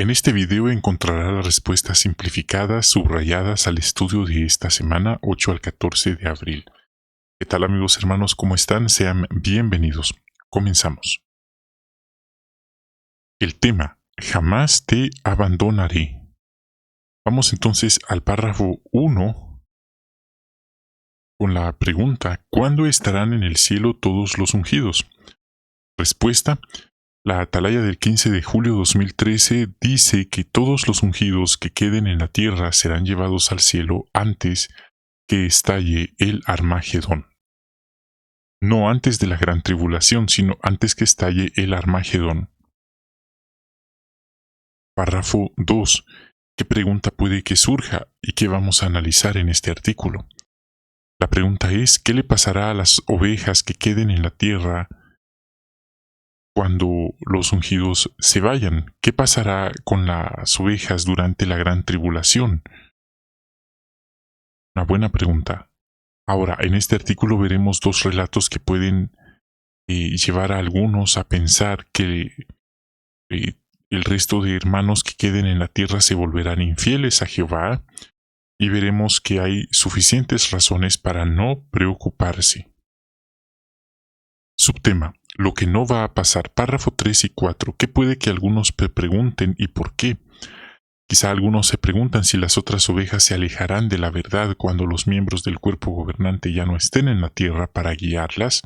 En este video encontrará las respuestas simplificadas subrayadas al estudio de esta semana 8 al 14 de abril. ¿Qué tal amigos hermanos? ¿Cómo están? Sean bienvenidos. Comenzamos. El tema, jamás te abandonaré. Vamos entonces al párrafo 1 con la pregunta, ¿cuándo estarán en el cielo todos los ungidos? Respuesta, la atalaya del 15 de julio de 2013 dice que todos los ungidos que queden en la tierra serán llevados al cielo antes que estalle el Armagedón. No antes de la gran tribulación, sino antes que estalle el Armagedón. Párrafo 2. ¿Qué pregunta puede que surja y qué vamos a analizar en este artículo? La pregunta es, ¿qué le pasará a las ovejas que queden en la tierra cuando los ungidos se vayan? ¿Qué pasará con las ovejas durante la gran tribulación? Una buena pregunta. Ahora, en este artículo veremos dos relatos que pueden llevar a algunos a pensar que el resto de hermanos que queden en la tierra se volverán infieles a Jehová, y veremos que hay suficientes razones para no preocuparse. Subtema, lo que no va a pasar, párrafo 3 y 4. ¿Qué puede que algunos pregunten y por qué? Quizá algunos se preguntan si las otras ovejas se alejarán de la verdad cuando los miembros del cuerpo gobernante ya no estén en la tierra para guiarlas.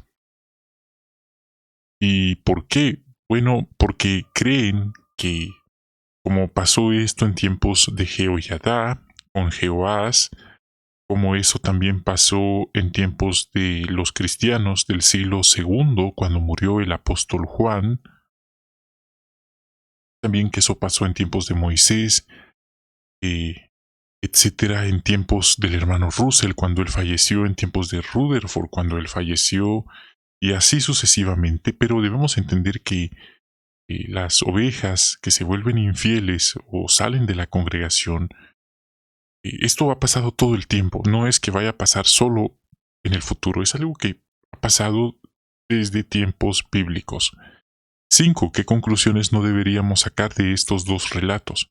¿Y por qué? Bueno, porque creen que, como pasó esto en tiempos de Jehoiada, con Jehoás, como eso también pasó en tiempos de los cristianos del siglo II, cuando murió el apóstol Juan, también que eso pasó en tiempos de Moisés, etcétera, en tiempos del hermano Russell, cuando él falleció, en tiempos de Rutherford, cuando él falleció, y así sucesivamente, pero debemos entender que las ovejas que se vuelven infieles o salen de la congregación, esto ha pasado todo el tiempo, no es que vaya a pasar solo en el futuro, es algo que ha pasado desde tiempos bíblicos. 5. ¿Qué conclusiones no deberíamos sacar de estos dos relatos?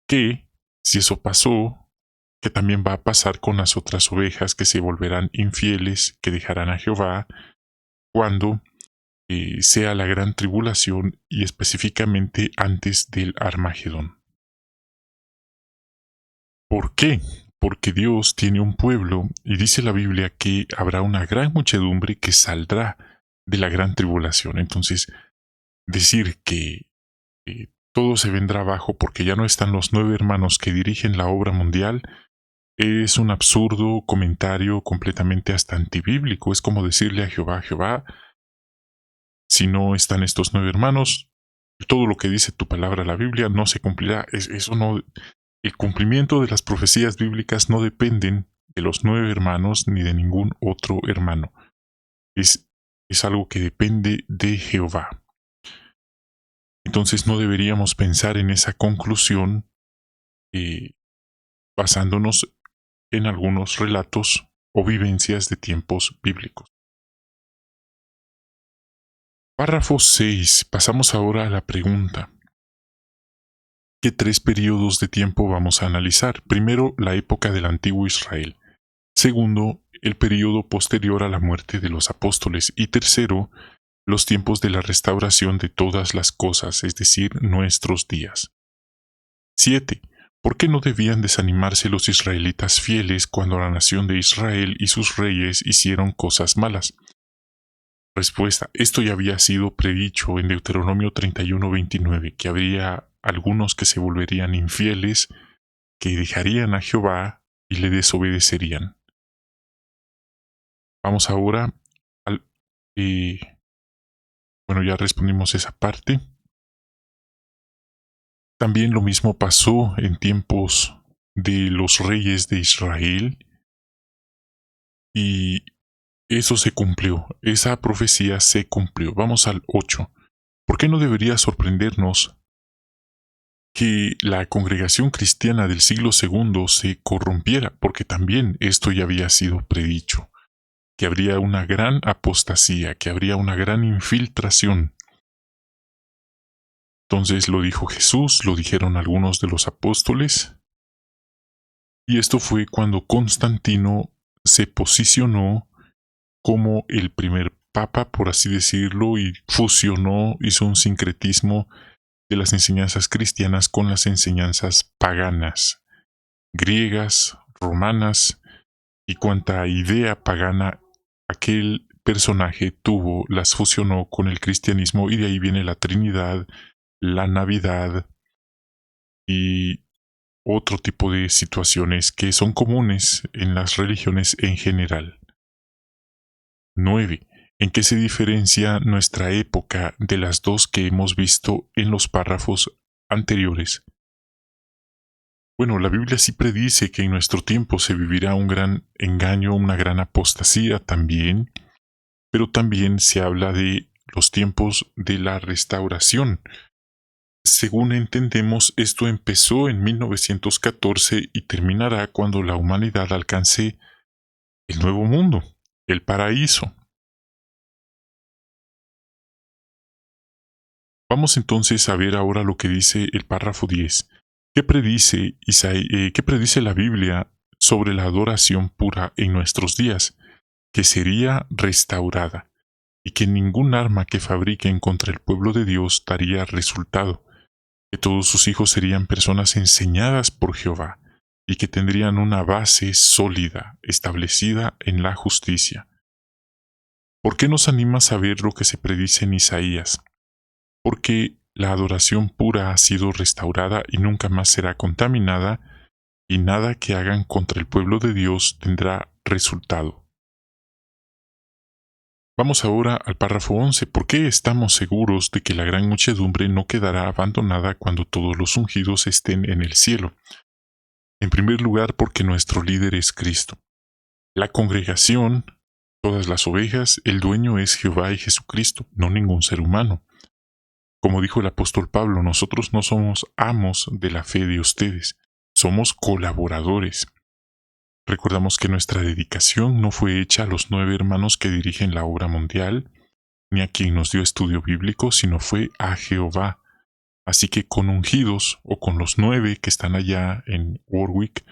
Que, si eso pasó, que también va a pasar con las otras ovejas que se volverán infieles, que dejarán a Jehová, cuando sea la gran tribulación y específicamente antes del Armagedón. ¿Por qué? Porque Dios tiene un pueblo y dice la Biblia que habrá una gran muchedumbre que saldrá de la gran tribulación. Entonces, decir que todo se vendrá abajo porque ya no están los 9 hermanos que dirigen la obra mundial es un absurdo comentario completamente hasta antibíblico. Es como decirle a Jehová, Jehová, si no están estos 9 hermanos, todo lo que dice tu palabra, la Biblia, no se cumplirá. Eso no, el cumplimiento de las profecías bíblicas no dependen de los 9 hermanos ni de ningún otro hermano. Es algo que depende de Jehová. Entonces no deberíamos pensar en esa conclusión basándonos en algunos relatos o vivencias de tiempos bíblicos. Párrafo 6. Pasamos ahora a la pregunta. ¿Qué 3 periodos de tiempo vamos a analizar? Primero, la época del antiguo Israel. Segundo, el periodo posterior a la muerte de los apóstoles. Y tercero, los tiempos de la restauración de todas las cosas, es decir, nuestros días. 7. ¿Por qué no debían desanimarse los israelitas fieles cuando la nación de Israel y sus reyes hicieron cosas malas? Respuesta. Esto ya había sido predicho en Deuteronomio 31:29, que habría algunos que se volverían infieles, que dejarían a Jehová y le desobedecerían. Vamos ahora al... bueno, ya respondimos esa parte. También lo mismo pasó en tiempos de los reyes de Israel y eso se cumplió, esa profecía se cumplió. Vamos al 8. ¿Por qué no debería sorprendernos que la congregación cristiana del siglo II se corrompiera? Porque también esto ya había sido predicho, que habría una gran apostasía, que habría una gran infiltración. Entonces lo dijo Jesús, lo dijeron algunos de los apóstoles, y esto fue cuando Constantino se posicionó como el primer papa, por así decirlo, y fusionó, hizo un sincretismo de las enseñanzas cristianas con las enseñanzas paganas, griegas, romanas, y cuanta idea pagana aquel personaje tuvo, las fusionó con el cristianismo, y de ahí viene la Trinidad, la Navidad y otro tipo de situaciones que son comunes en las religiones en general. 9. ¿En qué se diferencia nuestra época de las dos que hemos visto en los párrafos anteriores? Bueno, la Biblia sí predice que en nuestro tiempo se vivirá un gran engaño, una gran apostasía también, pero también se habla de los tiempos de la restauración. Según entendemos, esto empezó en 1914 y terminará cuando la humanidad alcance el nuevo mundo, el paraíso. Vamos entonces a ver ahora lo que dice el párrafo 10. ¿Qué predice la Biblia sobre la adoración pura en nuestros días? Que sería restaurada, y que ningún arma que fabriquen contra el pueblo de Dios daría resultado, que todos sus hijos serían personas enseñadas por Jehová, y que tendrían una base sólida, establecida en la justicia. ¿Por qué nos anima a saber lo que se predice en Isaías? Porque la adoración pura ha sido restaurada y nunca más será contaminada, y nada que hagan contra el pueblo de Dios tendrá resultado. Vamos ahora al párrafo 11. ¿Por qué estamos seguros de que la gran muchedumbre no quedará abandonada cuando todos los ungidos estén en el cielo? En primer lugar, porque nuestro líder es Cristo. La congregación, todas las ovejas, el dueño es Jehová y Jesucristo, no ningún ser humano. Como dijo el apóstol Pablo, nosotros no somos amos de la fe de ustedes, somos colaboradores. Recordamos que nuestra dedicación no fue hecha a los 9 hermanos que dirigen la obra mundial, ni a quien nos dio estudio bíblico, sino fue a Jehová. Así que con ungidos, o con los 9 que están allá en Warwick,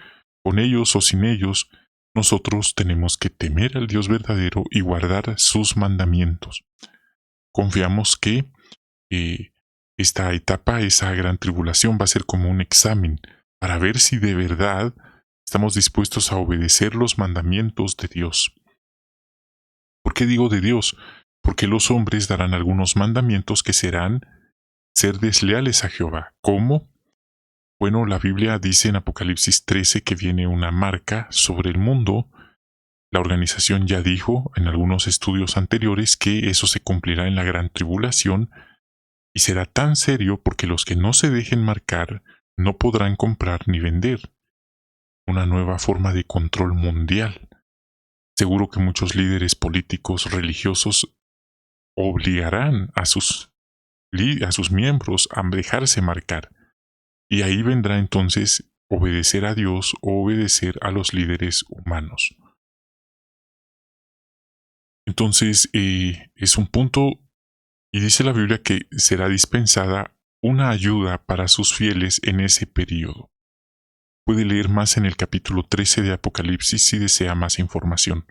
con ellos o sin ellos, nosotros tenemos que temer al Dios verdadero y guardar sus mandamientos. Confiamos que esta etapa, esa gran tribulación, va a ser como un examen para ver si de verdad estamos dispuestos a obedecer los mandamientos de Dios. ¿Por qué digo de Dios? Porque los hombres darán algunos mandamientos que serán ser desleales a Jehová. ¿Cómo? Bueno, la Biblia dice en Apocalipsis 13 que viene una marca sobre el mundo. La organización ya dijo en algunos estudios anteriores que eso se cumplirá en la gran tribulación, y será tan serio porque los que no se dejen marcar no podrán comprar ni vender. Una nueva forma de control mundial. Seguro que muchos líderes políticos religiosos obligarán a sus miembros a dejarse marcar. Y ahí vendrá entonces obedecer a Dios o obedecer a los líderes humanos. Entonces es un punto, y dice la Biblia que será dispensada una ayuda para sus fieles en ese periodo. Puede leer más en el capítulo 13 de Apocalipsis si desea más información.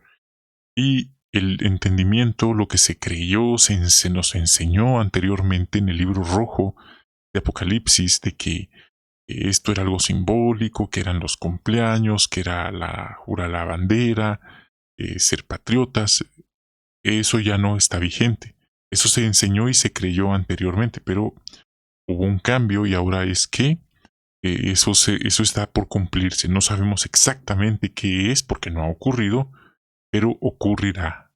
Y el entendimiento, lo que se creyó, se nos enseñó anteriormente en el libro rojo de Apocalipsis, de que esto era algo simbólico, que eran los cumpleaños, que era jurar la bandera, ser patriotas. Eso ya no está vigente. Eso se enseñó y se creyó anteriormente, pero hubo un cambio y ahora es que eso está por cumplirse. No sabemos exactamente qué es porque no ha ocurrido, pero ocurrirá.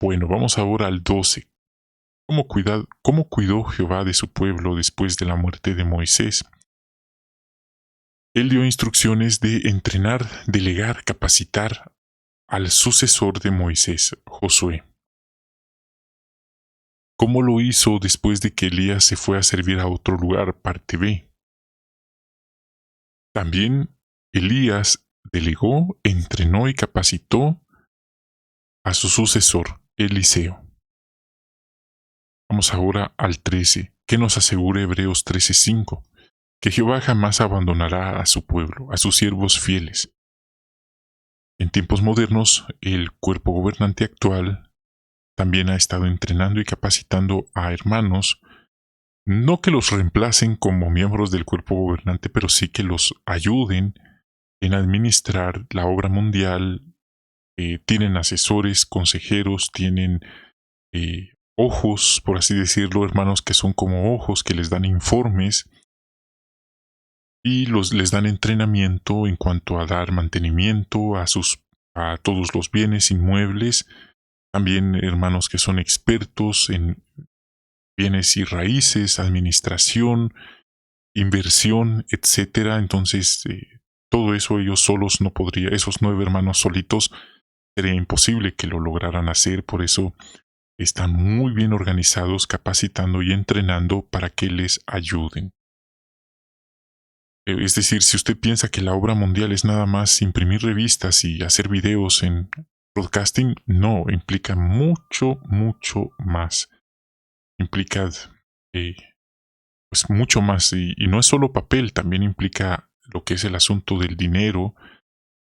Bueno, vamos ahora al 12. ¿Cómo cuidó Jehová de su pueblo después de la muerte de Moisés? Él dio instrucciones de entrenar, delegar, capacitar al sucesor de Moisés, Josué. ¿Cómo lo hizo después de que Elías se fue a servir a otro lugar, parte B? También Elías delegó, entrenó y capacitó a su sucesor, Eliseo. Vamos ahora al 13. ¿Qué nos asegura Hebreos 13:5? Que Jehová jamás abandonará a su pueblo, a sus siervos fieles. En tiempos modernos, el cuerpo gobernante actual también ha estado entrenando y capacitando a hermanos, no que los reemplacen como miembros del cuerpo gobernante, pero sí que los ayuden en administrar la obra mundial. Tienen asesores, consejeros, tienen ojos, por así decirlo, hermanos que son como ojos, que les dan informes y les dan entrenamiento en cuanto a dar mantenimiento a todos los bienes inmuebles. También hermanos que son expertos en bienes y raíces, administración, inversión, etcétera. Entonces, todo eso ellos solos no podría, esos 9 hermanos solitos, sería imposible que lo lograran hacer. Por eso están muy bien organizados, capacitando y entrenando para que les ayuden. Es decir, si usted piensa que la obra mundial es nada más imprimir revistas y hacer videos en broadcasting, no, implica mucho, mucho más. Implica pues mucho más, y no es solo papel, también implica lo que es el asunto del dinero,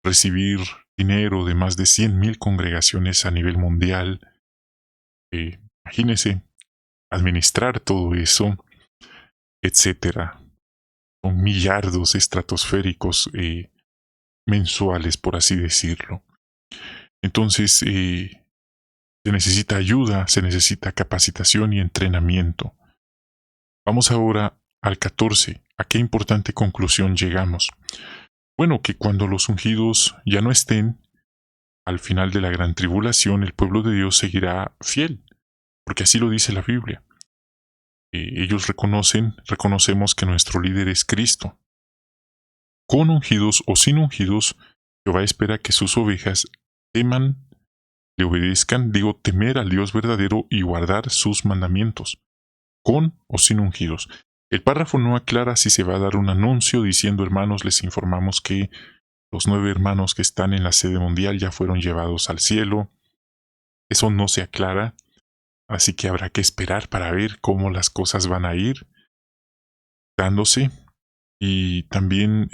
recibir dinero de más de 100,000 congregaciones a nivel mundial. Imagínese administrar todo eso, etcétera. Son millardos estratosféricos mensuales, por así decirlo. Entonces, se necesita ayuda, se necesita capacitación y entrenamiento. Vamos ahora al 14. ¿A qué importante conclusión llegamos? Bueno, que cuando los ungidos ya no estén, al final de la gran tribulación, el pueblo de Dios seguirá fiel, porque así lo dice la Biblia. Ellos reconocemos que nuestro líder es Cristo. Con ungidos o sin ungidos, Jehová espera que sus ovejas teman, le obedezcan, temer al Dios verdadero y guardar sus mandamientos, con o sin ungidos. El párrafo no aclara si se va a dar un anuncio diciendo: hermanos, les informamos que los 9 hermanos que están en la sede mundial ya fueron llevados al cielo. Eso no se aclara, así que habrá que esperar para ver cómo las cosas van a ir dándose. Y también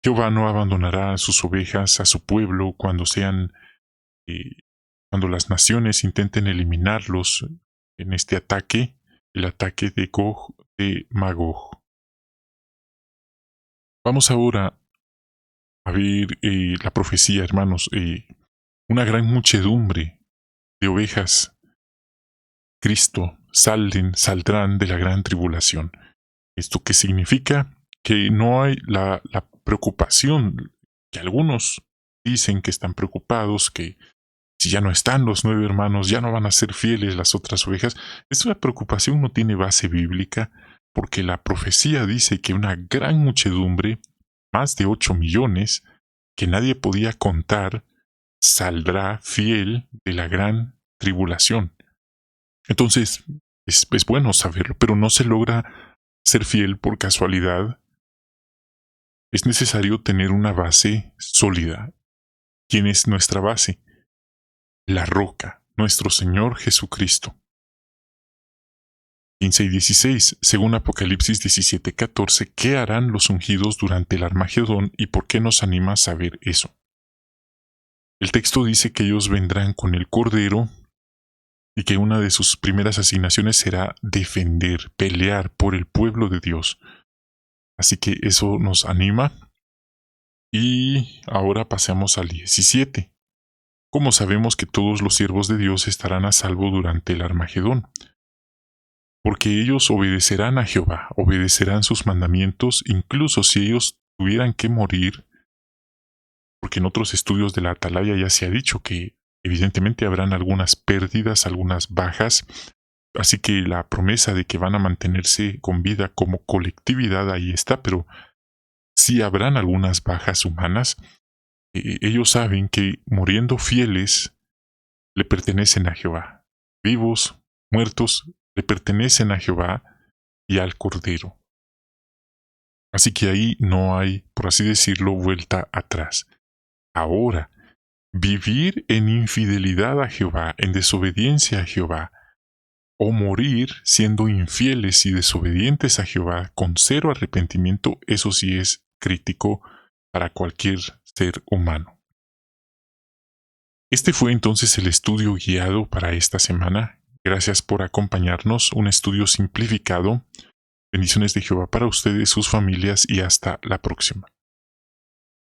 Jehová no abandonará a sus ovejas, a su pueblo, cuando las naciones intenten eliminarlos en este ataque, el ataque de Gog de Magog. Vamos ahora a ver la profecía, hermanos. Una gran muchedumbre de ovejas Cristo saldrán de la gran tribulación. ¿Esto qué significa? Que no hay la preocupación que algunos dicen que están preocupados, que si ya no están los 9 hermanos, ya no van a ser fieles las otras ovejas. Esta preocupación no tiene base bíblica, porque la profecía dice que una gran muchedumbre, más de 8 millones, que nadie podía contar, saldrá fiel de la gran tribulación. Entonces, es bueno saberlo, pero no se logra ser fiel por casualidad. Es necesario tener una base sólida. ¿Quién es nuestra base? La roca, nuestro Señor Jesucristo. 15 y 16, según Apocalipsis 17:14, ¿qué harán los ungidos durante el Armagedón y por qué nos anima a saber eso? El texto dice que ellos vendrán con el Cordero y que una de sus primeras asignaciones será defender, pelear por el pueblo de Dios. Así que eso nos anima. Y ahora pasemos al 17. ¿Cómo sabemos que todos los siervos de Dios estarán a salvo durante el Armagedón? Porque ellos obedecerán a Jehová, obedecerán sus mandamientos, incluso si ellos tuvieran que morir, porque en otros estudios de la Atalaya ya se ha dicho que evidentemente habrán algunas pérdidas, algunas bajas, así que la promesa de que van a mantenerse con vida como colectividad ahí está, pero sí habrán algunas bajas humanas. Ellos saben que muriendo fieles le pertenecen a Jehová. Vivos, muertos, le pertenecen a Jehová y al Cordero. Así que ahí no hay, por así decirlo, vuelta atrás. Ahora, vivir en infidelidad a Jehová, en desobediencia a Jehová, o morir siendo infieles y desobedientes a Jehová con cero arrepentimiento, eso sí es crítico para cualquier ser humano. Este fue entonces el estudio guiado para esta semana. Gracias por acompañarnos, un estudio simplificado. Bendiciones de Jehová para ustedes, sus familias y hasta la próxima.